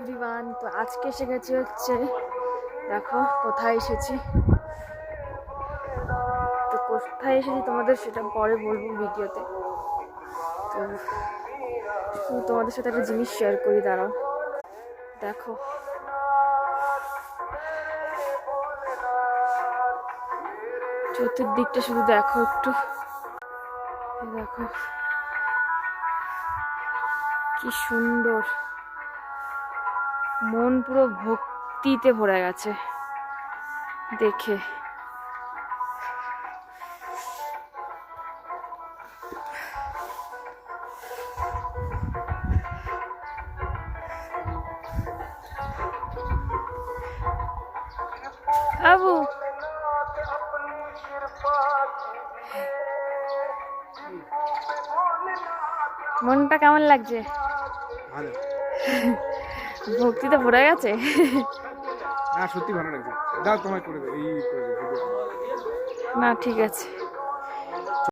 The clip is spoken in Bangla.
এভরিওয়ান, তো আজকে এসে গেছি হচ্ছে, দেখো কোথায় এসেছি। তো কোথায় এসেছি তোমাদের সেটা পরে বলবো ভিডিওতে। তো শুধু তোমাদের সাথে একটা জিনিস শেয়ার করি, দাঁড়াও। দেখো চতুর্দিকটা শুধু দেখো একটু, দেখো কি সুন্দর, মন পুরো ভক্তিতে ভরে গেছে দেখে। আবু মনটা কেমন লাগছে? ভালো। ভক্তিতে ভরে গেছে। না সত্যি ভালো লাগছে। দাও তোমায় করে দাও, এই করে দাও। না ঠিক আছে।